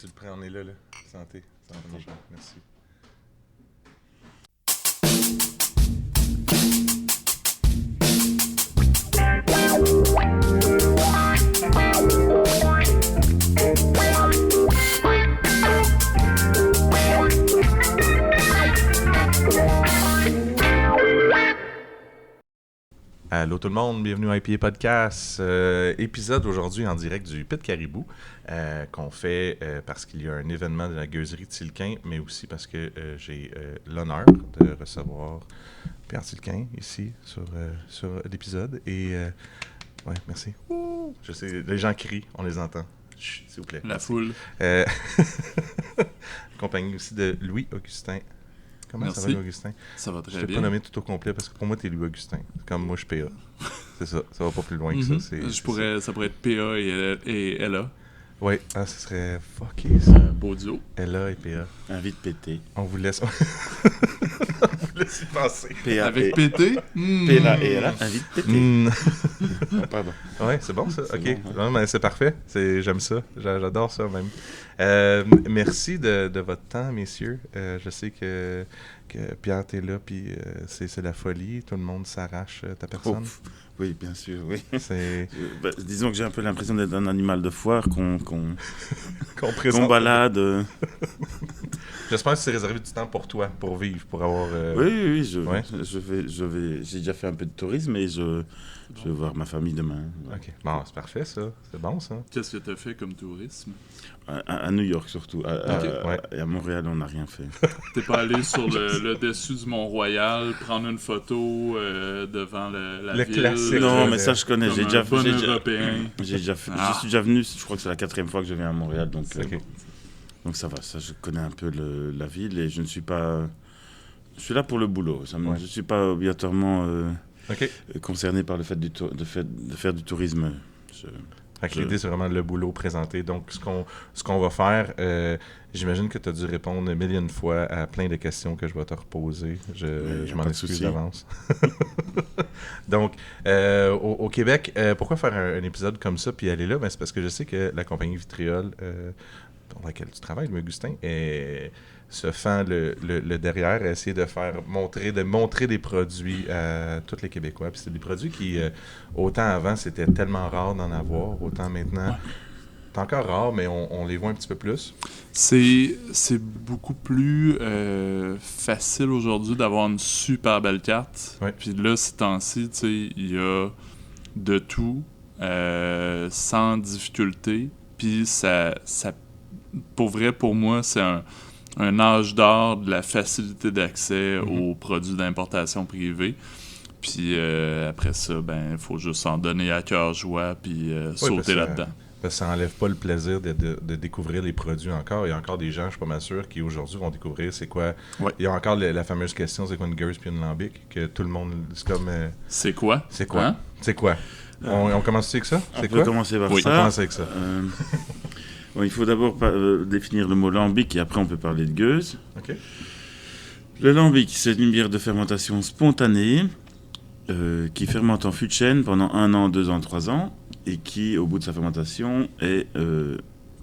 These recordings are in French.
Tu le prends, on est là. Santé. Ça va marcher. Merci. Allô tout le monde, bienvenue à IPA Podcast. Épisode aujourd'hui en direct du Pit Caribou qu'on fait parce qu'il y a un événement de la gueuserie de Tilquin, mais aussi parce que j'ai l'honneur de recevoir Pierre Tilquin ici sur l'épisode. Et ouais, merci. Ouh, je sais, les gens crient, on les entend. Chut, s'il vous plaît. La merci. foule. Compagnie aussi de Louis-Augustin. Comment Merci. ça va, Louis-Augustin? Ça va très Je t'ai bien. pas nommé tout au complet parce que pour moi, t'es Louis-Augustin. Comme moi, je suis PA. C'est ça. Ça va pas plus loin que ça. Ça pourrait être PA et Ella. Oui, ça serait fucké, ça. Beau duo. Ella et PA. Envie de péter. On vous laisse... on vous laisse y passer. PA Avec PT. PA et Ella. Envie de péter. Oh, pardon. Ouais, c'est bon ça. C'est Ok, bon, non, mais c'est parfait. J'aime ça. J'adore ça même. Merci de votre temps, messieurs. Je sais que Pierre, t'es là, puis c'est la folie. Tout le monde s'arrache ta personne. Oh, oui, bien sûr, oui. C'est Disons que j'ai un peu l'impression d'être un animal de foire qu'on présente. balade. J'espère que c'est réservé du temps pour toi, pour vivre, pour avoir... Oui, Ouais. je vais. J'ai déjà fait un peu de tourisme et je vais voir ma famille demain. Ok, bon, c'est parfait ça. C'est bon ça. Qu'est-ce que tu as fait comme tourisme? À New York surtout. Ouais. Et à Montréal, on n'a rien fait. T'es pas allé sur le dessus du Mont-Royal, prendre une photo devant la Le ville? classique. Non, mais ça je connais. Comme J'ai un déjà bon fait. Européen. J'ai déjà fait. Ah. Je suis déjà venu. Je crois que c'est la 4e fois que je viens à Montréal, donc. Ok. Donc ça va, ça je connais un peu la ville et je ne suis pas... Je suis là pour le boulot, je ne suis pas obligatoirement Ok. concerné par le fait de faire du tourisme. Fait que l'idée, c'est vraiment le boulot présenté. Donc, ce qu'on va faire, j'imagine que tu as dû répondre 1000 fois à plein de questions que je vais te reposer. Je m'en pas de excuse souci. d'avance. Donc, au Québec, pourquoi faire un épisode comme ça puis aller là? Ben, c'est parce que je sais que la compagnie Vitriol, dans laquelle tu travailles, Augustin, se fend le derrière à essayer de montrer des produits à tous les Québécois. Puis c'est des produits qui, autant avant, c'était tellement rare d'en avoir, autant maintenant, c'est encore rare, mais on les voit un petit peu plus. C'est beaucoup plus facile aujourd'hui d'avoir une super belle carte. Ouais. Puis là, ces temps-ci, tu sais, il y a de tout, sans difficulté. Puis ça, pour vrai, pour moi, c'est un âge d'or de la facilité d'accès aux produits d'importation privée. Puis après ça, ben, il faut juste en donner à cœur joie puis sauter là-dedans. Parce que ça n'enlève pas le plaisir de découvrir les produits encore. Il y a encore des gens, je suis pas mal sûr, qui aujourd'hui vont découvrir c'est quoi. Ouais. Il y a encore la fameuse question, c'est quoi une gueuse puis une lambic, que tout le monde, c'est comme... C'est quoi? c'est quoi? Hein? C'est quoi? On commence avec ça? On C'est peut quoi? commencer par Oui. On ça. commence avec ça. Bon, il faut d'abord définir le mot lambic et après on peut parler de gueuse. OK. Le lambic, c'est une bière de fermentation spontanée qui fermente en fût de chêne pendant 1 an, 2 ans, 3 ans et qui, au bout de sa fermentation, est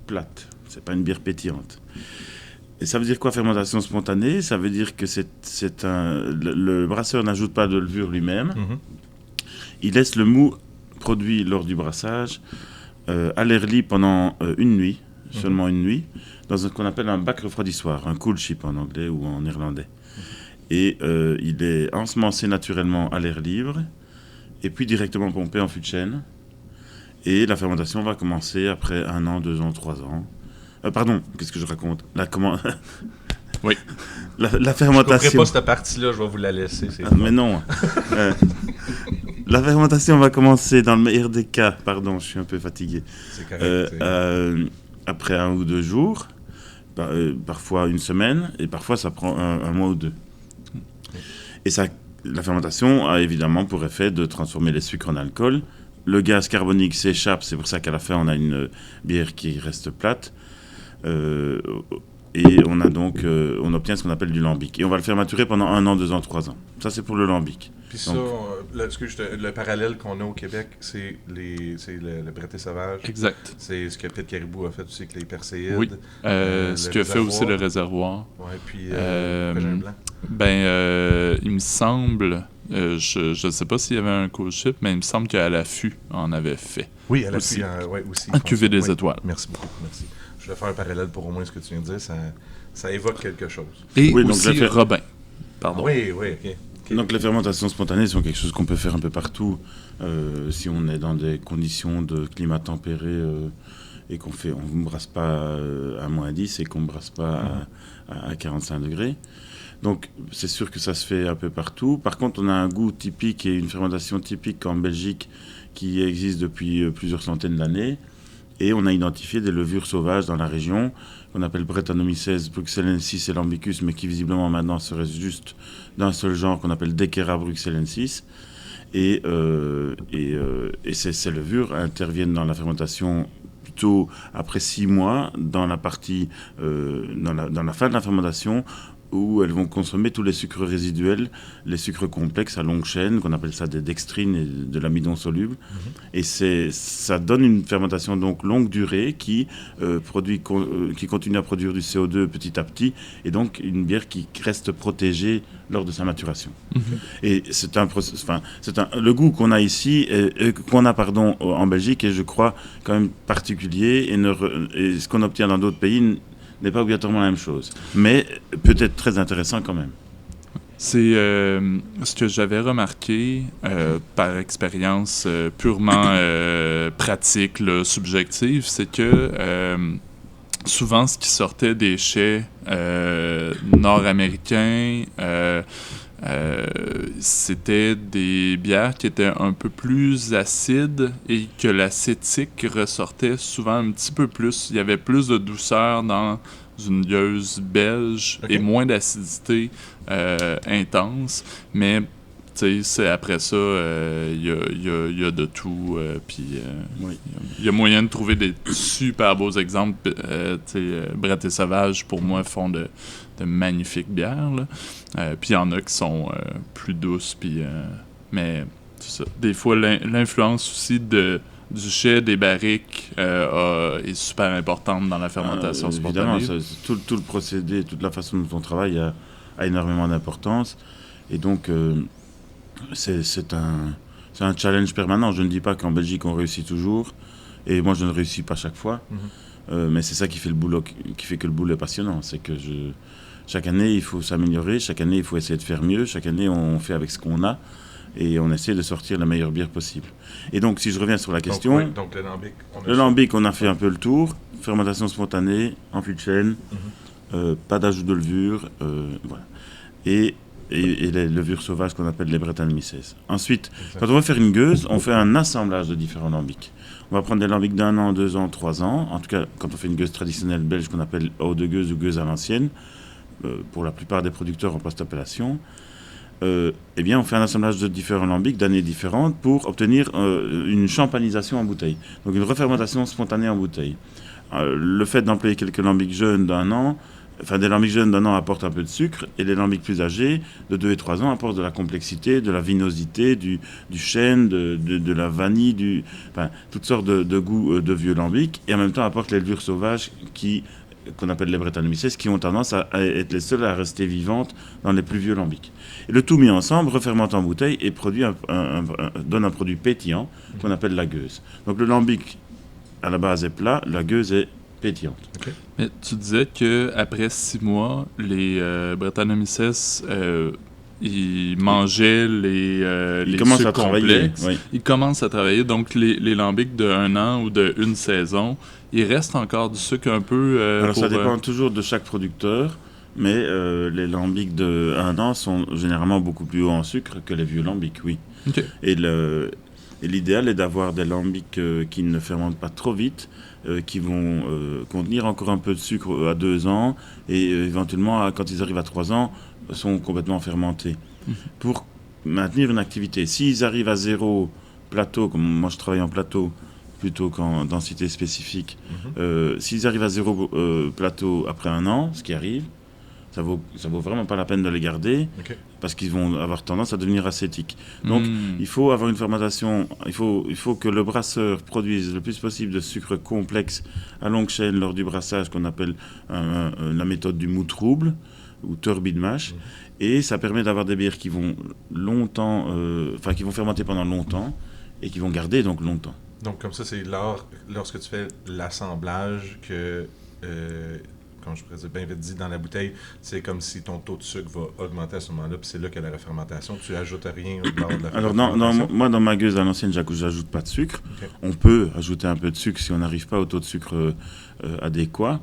plate. C'est pas une bière pétillante. Et ça veut dire quoi, fermentation spontanée? Ça veut dire que le brasseur n'ajoute pas de levure lui-même. Mhm. Il laisse le mou produit lors du brassage à l'air libre pendant une nuit, seulement une nuit, dans ce qu'on appelle un bac refroidissoir, un cool ship en anglais ou en néerlandais. Et il est ensemencé naturellement à l'air libre et puis directement pompé en fût de chêne. Et la fermentation va commencer après 1 an, 2 ans, 3 ans. Pardon, qu'est-ce que je raconte? Oui. La Je ne fermentation... pas cette partie-là, je vais vous la laisser. C'est Mais non. La fermentation va commencer dans le meilleur des cas. Pardon, je suis un peu fatigué. c'est correct. Après 1 ou 2 jours, parfois 1 semaine, et parfois ça prend un mois ou 2. Et la fermentation a évidemment pour effet de transformer les sucres en alcool. Le gaz carbonique s'échappe, c'est pour ça qu'à la fin on a une bière qui reste plate. Et on a donc, on obtient ce qu'on appelle du lambic. Et on va le faire maturer pendant 1 an, 2 ans, 3 ans. Ça, c'est pour le lambic. Puis ça, le parallèle qu'on a au Québec, c'est le Bretté sauvage. Exact. C'est ce que Pete Caribou a fait aussi avec les perséides. Oui. Ce que fait aussi le réservoir. Oui, puis Régin Blanc. Il me semble, je ne sais pas s'il y avait un cool ship, mais il me semble qu'à l'affût en avait fait. Oui, à aussi. l'affût, aussi. En cuvée des étoiles. Merci beaucoup, merci. Je voulais faire un parallèle pour au moins ce que tu viens de dire, ça évoque quelque chose. Et oui, aussi Robin. Pardon. Oui, ok. Donc les fermentations spontanées sont quelque chose qu'on peut faire un peu partout si on est dans des conditions de climat tempéré et qu'on ne brasse pas à -10 et qu'on ne brasse pas à 45 degrés. Donc c'est sûr que ça se fait un peu partout. Par contre, on a un goût typique et une fermentation typique en Belgique qui existe depuis plusieurs centaines d'années. Et on a identifié des levures sauvages dans la région, qu'on appelle Brettanomyces bruxellensis et Lambicus, mais qui visiblement maintenant serait juste d'un seul genre, qu'on appelle Deckera bruxellensis. Et ces levures interviennent dans la fermentation plutôt après 6 mois, dans la partie, dans la fin de la fermentation, où elles vont consommer tous les sucres résiduels, les sucres complexes à longue chaîne, qu'on appelle ça des dextrines et de l'amidon soluble. Et ça donne une fermentation donc longue durée qui continue à produire du CO2 petit à petit, et donc une bière qui reste protégée lors de sa maturation. Et le goût qu'on a ici, en Belgique, est je crois quand même particulier, et ce qu'on obtient dans d'autres pays n'est pas obligatoirement la même chose, mais peut-être très intéressant quand même. C'est ce que j'avais remarqué par expérience purement pratique, là, subjective, c'est que souvent ce qui sortait des chais nord-américains, c'était des bières qui étaient un peu plus acides et que l'acétique ressortait souvent un petit peu plus. Il y avait plus de douceur dans une gueuse belge et moins d'acidité intense. Mais après ça, il y a de tout. Puis il y a moyen de trouver des super beaux exemples. Bretté sauvage, pour moi, font de magnifiques bières. Puis il y en a qui sont plus douces. Mais c'est ça. Des fois, l'influence aussi du chai, des barriques est super importante dans la fermentation spontanée. Évidemment, tout le procédé, toute la façon dont on travaille a énormément d'importance. Et donc, c'est un challenge permanent. Je ne dis pas qu'en Belgique, on réussit toujours. Et moi, je ne réussis pas chaque fois. Mais c'est ça qui fait que le boulot est passionnant. C'est que chaque année, il faut s'améliorer. Chaque année, il faut essayer de faire mieux. Chaque année, on fait avec ce qu'on a. Et on essaie de sortir la meilleure bière possible. Et donc, si je reviens sur la question... Donc le lambic, on a fait un peu le tour. Fermentation spontanée, en fût de chêne, pas d'ajout de levure, voilà. Et les levures sauvages qu'on appelle les Brettanomyces. Ensuite, quand on va faire une gueuse, on fait un assemblage de différents lambics. On va prendre des lambics d'1 an, 2 ans, 3 ans. En tout cas, quand on fait une gueuse traditionnelle belge qu'on appelle eau de gueuse ou gueuse à l'ancienne, pour la plupart des producteurs en post-appellation, eh bien, on fait un assemblage de différents lambics d'années différentes pour obtenir une champagnisation en bouteille. Donc une refermentation spontanée en bouteille. Le fait d'employer quelques lambics jeunes d'1 an, des lambics jeunes d'1 an apportent un peu de sucre, et les lambics plus âgés, de 2 et 3 ans, apportent de la complexité, de la vinosité, du chêne, de la vanille, toutes sortes de goûts de vieux lambics, et en même temps apportent les levures sauvages qu'on appelle les Brettanomyces, qui ont tendance à être les seules à rester vivantes dans les plus vieux lambics. Et le tout mis ensemble refermente en bouteille et donne un produit pétillant qu'on appelle la gueuse. Donc le lambic, à la base, est plat, la gueuse est pétillante. Okay. Mais tu disais qu'après 6 mois, les Brettanomyces, ils mangeaient les sucres complexes. Oui. Ils commencent à travailler. Donc, les lambics de 1 an ou de 1 saison, il reste encore du sucre un peu... Alors, ça dépend toujours de chaque producteur, mais les lambics de 1 an sont généralement beaucoup plus hauts en sucre que les vieux lambics, oui. Okay. Et l'idéal est d'avoir des lambics qui ne fermentent pas trop vite, qui vont contenir encore un peu de sucre à 2 ans, et éventuellement, quand ils arrivent à 3 ans, sont complètement fermentés. Pour maintenir une activité. S'ils arrivent à 0 plateau, comme moi je travaille en plateau, plutôt qu'en densité spécifique. S'ils arrivent à 0 plateau après 1 an, ce qui arrive, ça vaut vraiment pas la peine de les garder, parce qu'ils vont avoir tendance à devenir acétiques. Donc il faut avoir une fermentation, il faut que le brasseur produise le plus possible de sucre complexe à longue chaîne lors du brassage, qu'on appelle la méthode du mou trouble ou turbid mash, et ça permet d'avoir des bières qui vont longtemps, qui vont fermenter pendant longtemps et qui vont garder donc longtemps. Donc comme ça, c'est lorsque tu fais l'assemblage que comme je pourrais dire bien vite dit, dans la bouteille, c'est comme si ton taux de sucre va augmenter à ce moment-là, puis c'est là que la refermentation, tu ajoutes rien lors de la fermentation. Alors, moi, dans ma gueuse à l'ancienne, j'ajoute pas de sucre. On peut ajouter un peu de sucre si on n'arrive pas au taux de sucre adéquat.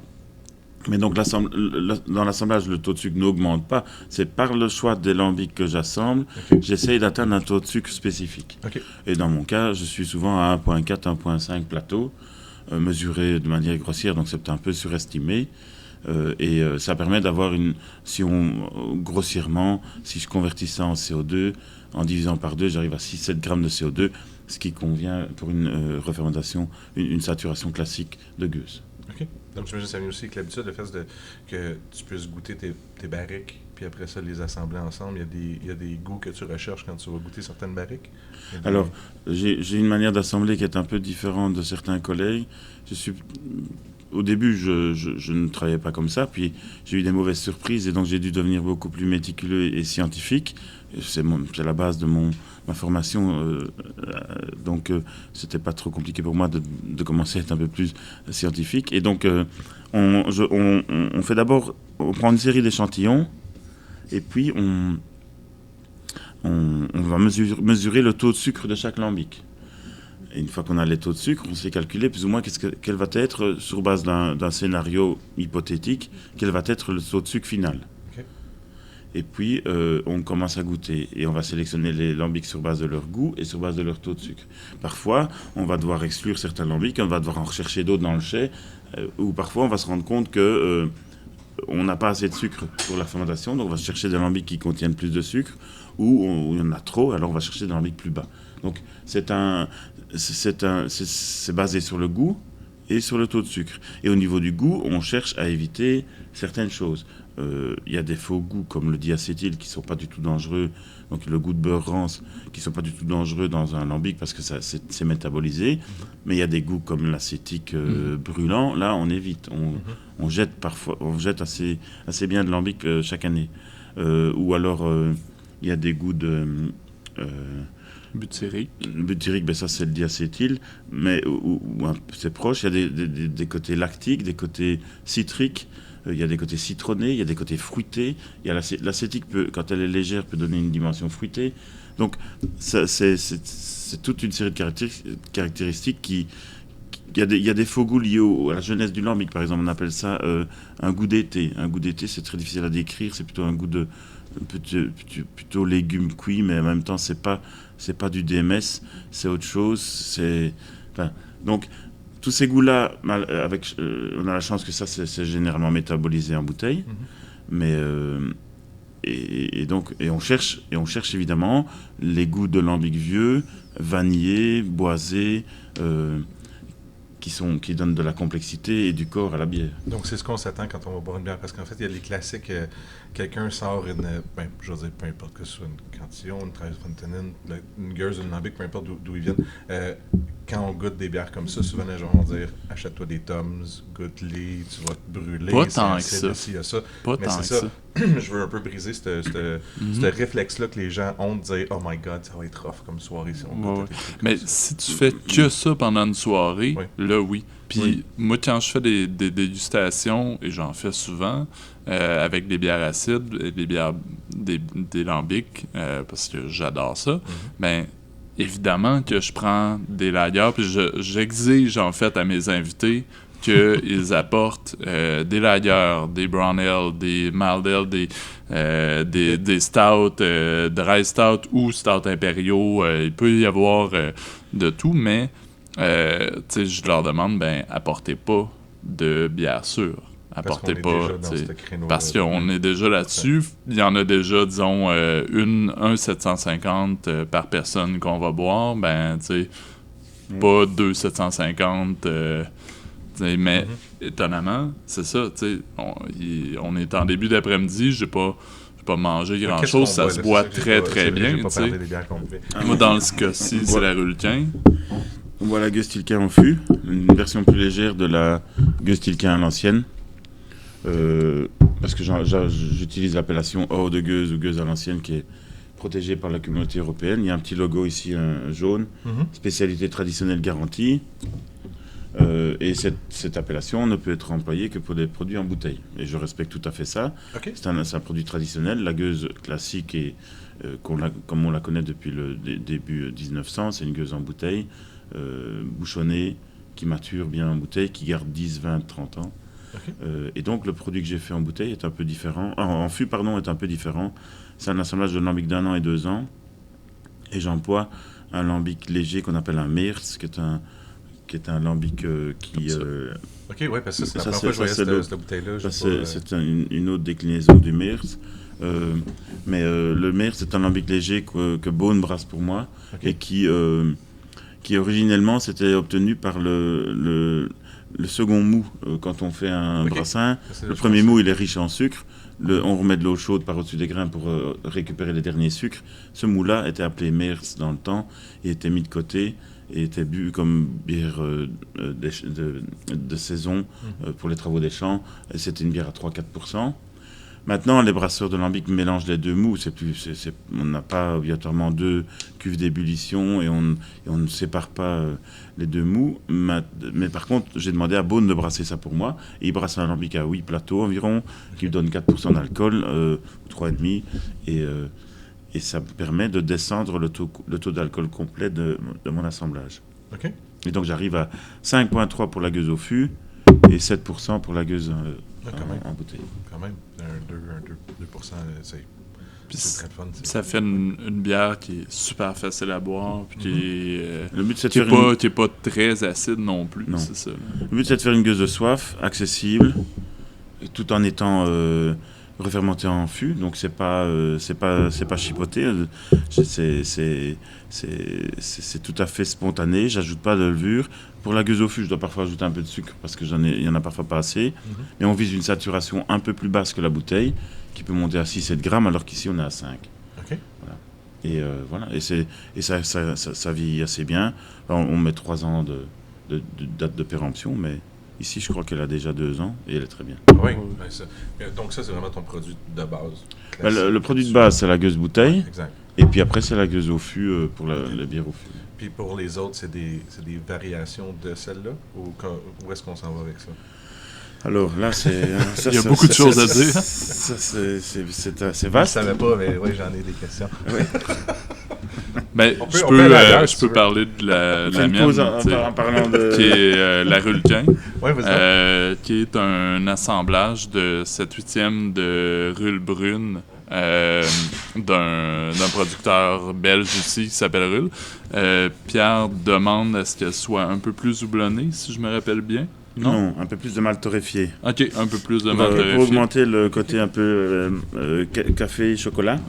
Mais donc, dans l'assemblage, le taux de sucre n'augmente pas. C'est par le choix des lambics que j'assemble, j'essaye d'atteindre un taux de sucre spécifique. Et dans mon cas, je suis souvent à 1,4, 1,5 plateau, mesuré de manière grossière, donc c'est un peu surestimé. Ça permet d'avoir grossièrement, si je convertis ça en CO2, en divisant par 2, j'arrive à 6-7 grammes de CO2, ce qui convient pour une refermentation, une saturation classique de gueuse. OK. Donc, j'imagine que ça vient aussi avec l'habitude, le fait que tu puisses goûter tes barriques, puis après ça, les assembler ensemble. Il y a des goûts que tu recherches quand tu vas goûter certaines barriques. Alors, j'ai une manière d'assembler qui est un peu différente de certains collègues. Au début, je ne travaillais pas comme ça, puis j'ai eu des mauvaises surprises, et donc j'ai dû devenir beaucoup plus méticuleux et scientifique. C'est la base de ma formation, donc c'était pas trop compliqué pour moi de commencer à être un peu plus scientifique. Et donc, on fait d'abord, on prend une série d'échantillons, et puis on va mesurer le taux de sucre de chaque lambic. Et une fois qu'on a les taux de sucre, on sait calculer plus ou moins quel va être, sur base d'un scénario hypothétique, quel va être le taux de sucre final. Et puis, on commence à goûter. Et on va sélectionner les lambics sur base de leur goût et sur base de leur taux de sucre. Parfois, on va devoir exclure certains lambics, on va devoir en rechercher d'autres dans le chai, ou parfois, on va se rendre compte que on n'a pas assez de sucre pour la fermentation, donc on va chercher des lambics qui contiennent plus de sucre, ou il y en a trop, alors on va chercher des lambics plus bas. Donc, c'est basé sur le goût et sur le taux de sucre. Et au niveau du goût, on cherche à éviter certaines choses. Il y a des faux goûts comme le diacétyl qui ne sont pas du tout dangereux, donc le goût de beurre rance qui ne sont pas du tout dangereux dans un lambic parce que c'est métabolisé, mais il y a des goûts comme l'acétique brûlant, là on évite, on jette assez bien de lambic chaque année. Ou alors il y a des goûts de butyrique, ben ça c'est le diacétyl, mais c'est proche. Il y a des côtés lactiques, des côtés citriques, il y a des côtés citronnés, il y a des côtés fruités. Il y a l'acétique, quand elle est légère, peut donner une dimension fruitée. Donc c'est toute une série de caractéristiques qui... Il y a des faux goûts liés à la jeunesse du lambic, par exemple. On appelle ça un goût d'été. Un goût d'été, c'est très difficile à décrire. C'est plutôt un goût de plutôt légumes cuits, mais en même temps, c'est pas du DMS, c'est autre chose. Donc, tous ces goûts-là, on a la chance que ça, c'est généralement métabolisé en bouteille. Mais et on cherche évidemment les goûts de lambic vieux, vanillés, boisés, qui donnent de la complexité et du corps à la bière. Donc, c'est ce qu'on s'attend quand on va boire une bière, parce qu'en fait, il y a les classiques, quelqu'un sort je veux dire, peu importe que ce soit une cantillon, une 13 Fontaine, une gueuse, une lambic, peu importe d'où ils viennent, quand on goûte des bières comme ça, souvent les gens vont dire, achète-toi des Toms, goûte-les, tu vas te brûler. Pas tant que ça. Mais c'est ça. Je veux un peu briser ce réflexe-là que les gens ont de dire, oh my god, ça va être rough comme soirée si on goûte. Mais si tu fais que ça pendant une soirée, là oui. Puis moi, quand je fais des dégustations, et j'en fais souvent, avec des bières acides, des lambics, parce que j'adore ça, ben évidemment que je prends des lagers, puis j'exige en fait à mes invités qu'ils apportent des lagers, des brown ale, des mild ale, des stout, dry stout ou stout impériaux. Il peut y avoir de tout, mais je leur demande, apportez pas de bière sûre. Apportez pas, parce qu'on est déjà là-dessus. Il y en a déjà, disons, un 750 par personne qu'on va boire. pas 2,750. Mais étonnamment, c'est ça. On est en début d'après-midi, j'ai pas mangé grand-chose. Ça se boit très, très bien. Moi, dans ce cas-ci, c'est la Rulquin. On boit la Gueuse Tilquin en fût, une version plus légère de la Gueuse Tilquin à l'ancienne. Parce que j'utilise l'appellation hors de Gueuse ou Gueuse à l'ancienne qui est protégée par la communauté européenne. Il y a un petit logo ici, un jaune, spécialité traditionnelle garantie. Et cette appellation ne peut être employée que pour des produits en bouteille. Et je respecte tout à fait ça. Okay. C'est un produit traditionnel. La gueuse classique, comme on la connaît depuis le début 1900, c'est une gueuse en bouteille, bouchonnée, qui mature bien en bouteille, qui garde 10, 20, 30 ans. Okay. Et donc le produit que j'ai fait en bouteille est un peu différent. En fût, pardon, est un peu différent. C'est un assemblage de lambic d'1 an et 2 ans. Et j'emploie un lambic léger qu'on appelle un Meerts, qui est un lambic qui... Ok, ouais, parce que c'est la première fois que je voyais cette bouteille-là. C'est une autre déclinaison du Meerts. Mais le Meerts, c'est un lambic léger que Beaune brasse pour moi, okay. Et qui originellement s'était obtenu par le second mou. Quand on fait un brassin, le premier mou, il est riche en sucre. On remet de l'eau chaude par-dessus des grains pour récupérer les derniers sucres. Ce mou-là était appelé Meerts dans le temps et était mis de côté et était bu comme bière de saison pour les travaux des champs. Et c'était une bière à 3-4%. Maintenant, les brasseurs de lambic mélangent les deux mous. On n'a pas obligatoirement deux cuves d'ébullition et on ne sépare pas les deux mous. Mais par contre, j'ai demandé à Beaune de brasser ça pour moi. Et il brasse un lambic à 8 plateaux environ, qui lui donne 4% d'alcool, 3,5%. Et ça me permet de descendre le taux d'alcool complet de mon assemblage. Okay. Et donc j'arrive à 5,3 pour la gueuse au fût et 7% pour la gueuse en bouteille. Quand même, 2%, c'est très fun. Ça fait une bière qui est super facile à boire, puis le but, c'est qui n'est pas très acide non plus. Non. C'est ça. Le but, c'est de faire une gueuse de soif, accessible, tout en étant refermenté en fût, donc c'est pas chipoté, c'est tout à fait spontané. J'ajoute pas de levure. Pour la gueuse au fût, je dois parfois ajouter un peu de sucre parce que il y en a parfois pas assez. Mais on vise une saturation un peu plus basse que la bouteille, qui peut monter à 6-7 grammes, alors qu'ici on est à 5. Okay. Voilà. Et voilà, et ça vieillit assez bien. Alors, on met 3 ans de date de péremption, mais ici, je crois qu'elle a déjà 2 ans et elle est très bien. Oui, donc ça, c'est vraiment ton produit de base. Le produit de base, c'est la gueuse bouteille. Ouais, exact. Et puis après, c'est la gueuse au fût pour la bière au fût. Puis pour les autres, c'est des variations de celle-là? Ou où est-ce qu'on s'en va avec ça? Alors là, il y a beaucoup de choses à dire. C'est assez vaste. Je ne savais pas, mais oui, j'en ai des questions. Ouais. Ben, je peux parler de la mienne, en parlant de... qui est la Rulquin, ouais, qui est un assemblage de 7/8e de Rulle Brune, d'un producteur belge ici qui s'appelle Rulle. Pierre demande à ce qu'elle soit un peu plus houblonnée, si je me rappelle bien. Non, un peu plus de malt torréfié. Ok, un peu plus de malt torréfié. Pour augmenter le côté un peu café et chocolat.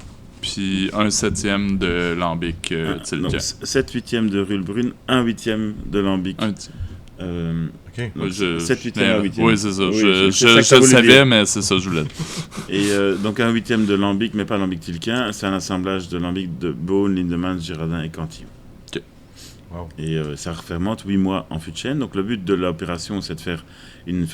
Puis 1/7e de lambic Tilquin. 7/8e de Rulle Brune, 1/8e de lambic. Okay. 7/8e, 1/8e. Oui, c'est ça. Oui, je le savais, mais c'est ça, je voulais. Et donc 1/8e de lambic, mais pas lambic Tilquin. C'est un assemblage de lambic de Beaune, Lindemans, Girardin et Cantillon. Okay. Wow. Et ça fermente 8 mois en fût de chêne. Donc le but de l'opération, c'est de faire une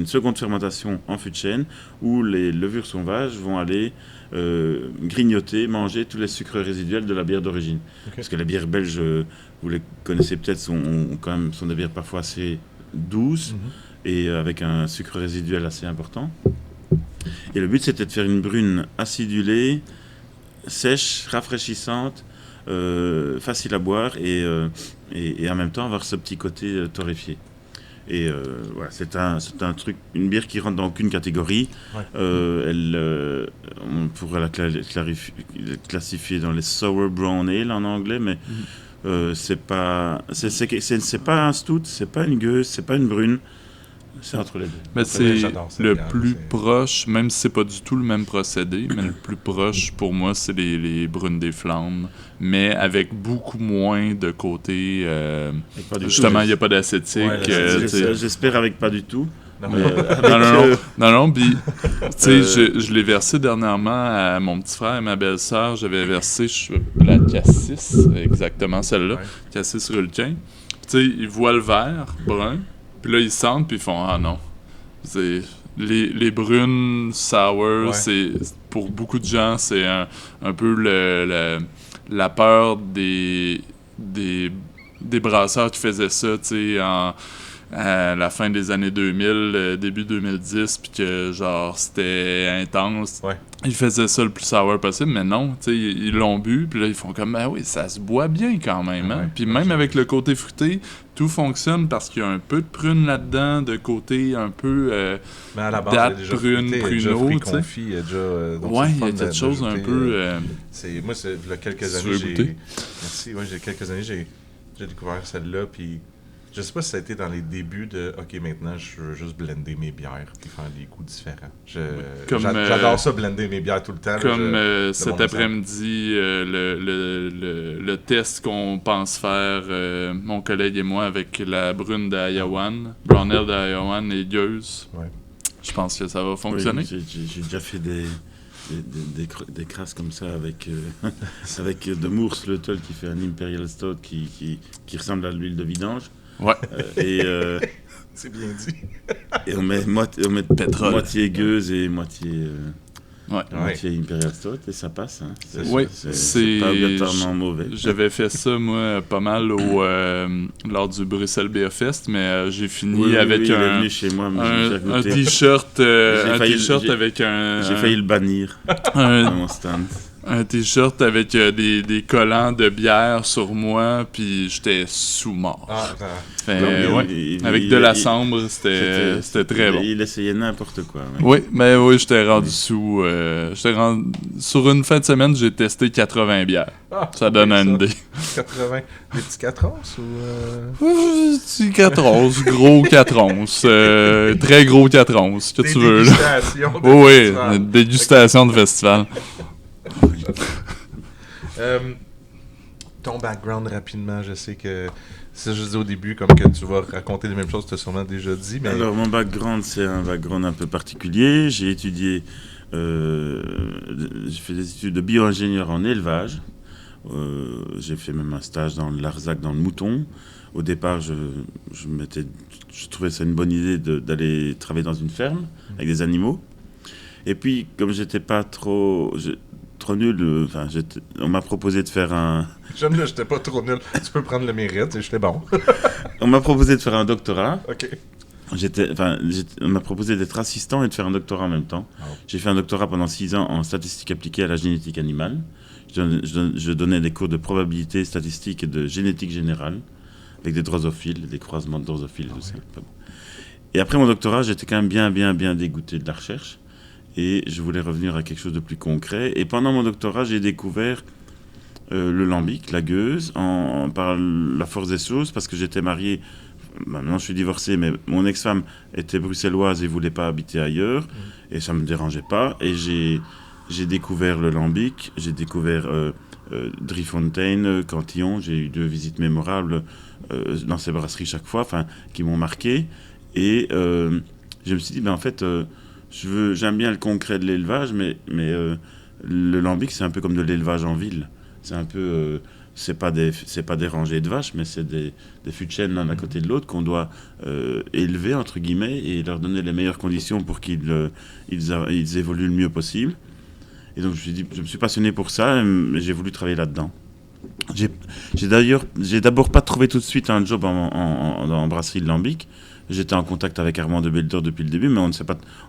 seconde fermentation en fût de chêne où les levures sauvages vont aller grignoter, manger tous les sucres résiduels de la bière d'origine. Okay. Parce que les bières belges, vous les connaissez peut-être, sont des bières parfois assez douces et avec un sucre résiduel assez important. Et le but, c'était de faire une brune acidulée, sèche, rafraîchissante, facile à boire et en même temps avoir ce petit côté torréfié. Et voilà, c'est un truc, une bière qui rentre dans aucune catégorie. Ouais. On pourrait la classifier dans les sour brown ale en anglais, mais c'est pas un stout, c'est pas une gueuse, c'est pas une brune. C'est entre les deux. Mais c'est j'adore ça, le regarde, plus c'est- proche, même si c'est pas du tout le même procédé, mais le plus proche pour moi, c'est les brunes des flammes, mais avec beaucoup moins de côté. Avec pas du tout. Justement, il n'y a pas d'acétique. Ouais, tu sais. J'espère avec pas du tout. Non, Mais, mais- avec, Non, puis, tu sais, je l'ai versé dernièrement à mon petit frère et ma belle-sœur. J'avais versé la cassis, exactement celle-là, Ouais. cassis rulquin. Tu sais, ils voient le vert, brun, puis là, ils sentent, puis ils font « Ah non! » Les brunes sour, Ouais. c'est pour beaucoup de gens, c'est un peu la peur des brasseurs qui faisaient ça, tu sais, à la fin des années 2000, début 2010, puis que genre c'était intense. Ouais. Ils faisaient ça le plus sour possible, mais non, tu sais, ils l'ont bu, puis là ils font comme, ah oui, ça se boit bien quand même, hein? Ouais. Puis même avec le côté fruité, tout fonctionne parce qu'il y a un peu de prune là-dedans, de côté un peu... Mais à la base, date, il est déjà prune, fruité, il est déjà pruneau, fruit tu sais. confit, il y a déjà... donc ouais, c'est il y a le fun quelque chose un d'ajouter, peu... Moi, il y a quelques Si tu années, veux goûter? Merci, ouais, j'ai quelques années, j'ai découvert celle-là, puis je sais pas si ça a été dans les débuts de « Ok, maintenant, je veux juste blender mes bières puis faire des goûts différents. » Comme, J'adore ça, blender mes bières tout le temps. là, Comme de cet mon exemple. après-midi, le test qu'on pense faire, mon collègue et moi, avec la brune d'Ayawan, Brownell d'Ayawan et Gueuse. Ouais. Je pense que ça va oui, fonctionner. j'ai déjà fait des crasses comme ça avec, avec de Mours, le toll qui fait un Imperial Stout qui ressemble à l'huile de vidange. Ouais. C'est bien dit. Et on met Pétrole. moitié gueuse et moitié Ouais. moitié Imperial Stout et ça passe. Hein. Oui, c'est pas obligatoirement mauvais. J'avais fait ça, moi, pas mal lors du Bruxelles Beer Fest, mais j'ai fini Oui, avec il est un, venu chez moi, mais j'ai un goûté. t-shirt, J'ai avec un... J'ai failli le bannir un- dans mon stand. Un t-shirt avec des collants de bière sur moi, puis j'étais sous-mort. Ah, attends. Fait, Donc, ouais. Avec de la sambre, c'était très bon. Il essayait n'importe quoi. Ouais. Oui, mais oui, j'étais rendu sous. Sur une fin de semaine, j'ai testé 80 bières. Ah, Ça donne ok, une idée. 80. Des petits 4 onces ou... Petit 4 onces, gros 4 onces, très gros 4 onces, que Des tu veux. Là. dégustations de Oui, festival. une dégustation de festival. Ton background rapidement, je sais que c'est juste au début, comme que tu vas raconter les mêmes choses que tu as sûrement déjà dit, mais Alors, mon background, c'est un background un peu particulier. J'ai étudié, j'ai fait des études de bio-ingénieur en élevage. J'ai fait même un stage dans le Larzac, dans le mouton. Au départ, je trouvais ça une bonne idée d'aller travailler dans une ferme avec des animaux. Et puis, comme j'étais pas trop nul, on m'a proposé de faire un... j'aime là, j'étais pas trop nul. Tu peux prendre le mérite, et j'étais bon. On m'a proposé de faire un doctorat. Ok. On m'a proposé d'être assistant et de faire un doctorat en même temps. Oh. J'ai fait un doctorat pendant 6 ans en statistique appliquée à la génétique animale. Je donnais des cours de probabilité statistique et de génétique générale avec des drosophiles, des croisements de drosophiles, tout ça. Et après mon doctorat, j'étais quand même bien dégoûté de la recherche et je voulais revenir à quelque chose de plus concret. Et pendant mon doctorat, j'ai découvert le lambic, la gueuse, par la force des choses, parce que j'étais marié. Maintenant, je suis divorcé, mais mon ex-femme était bruxelloise et voulait pas habiter ailleurs, et ça me dérangeait pas. Et j'ai découvert le lambic, j'ai découvert Driefontein, Cantillon. J'ai eu 2 visites mémorables dans ces brasseries chaque fois, qui m'ont marqué. Et je me suis dit, en fait, j'aime bien le concret de l'élevage, mais le lambic, c'est un peu comme de l'élevage en ville. C'est un peu... c'est pas des rangées de vaches, mais c'est des fûts de chêne l'un à côté de l'autre qu'on doit élever, entre guillemets, et leur donner les meilleures conditions pour qu'ils évoluent le mieux possible. Et donc je me suis passionné pour ça, et j'ai voulu travailler là-dedans. J'ai d'abord pas trouvé tout de suite un job en brasserie de lambic. J'étais en contact avec Armand de Belder depuis le début, mais on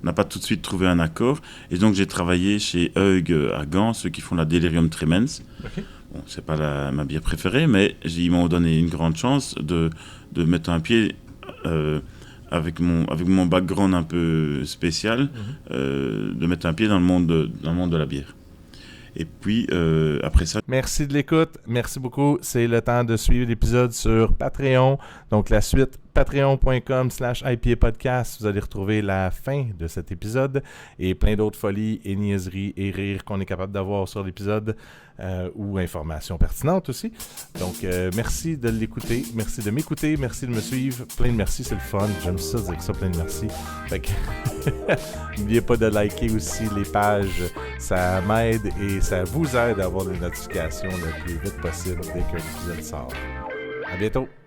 n'a pas tout de suite trouvé un accord. Et donc j'ai travaillé chez Heug à Gand, ceux qui font la Delirium Tremens. Ok. Bon, c'est pas ma bière préférée, mais ils m'ont donné une grande chance de mettre un pied avec mon background un peu spécial, de mettre un pied dans le monde de la bière. Et puis, après ça... Merci de l'écoute. Merci beaucoup. C'est le temps de suivre l'épisode sur Patreon. Donc, la suite patreon.com/IPA Podcast. Vous allez retrouver la fin de cet épisode et plein d'autres folies et niaiseries et rires qu'on est capable d'avoir sur l'épisode ou informations pertinentes aussi. Donc, merci de l'écouter, merci de m'écouter, merci de me suivre. Plein de merci, c'est le fun. J'aime ça dire ça, plein de merci. Fait que n'oubliez pas de liker aussi les pages, ça m'aide et ça vous aide à avoir des notifications le plus vite possible dès qu'un épisode sort. À bientôt!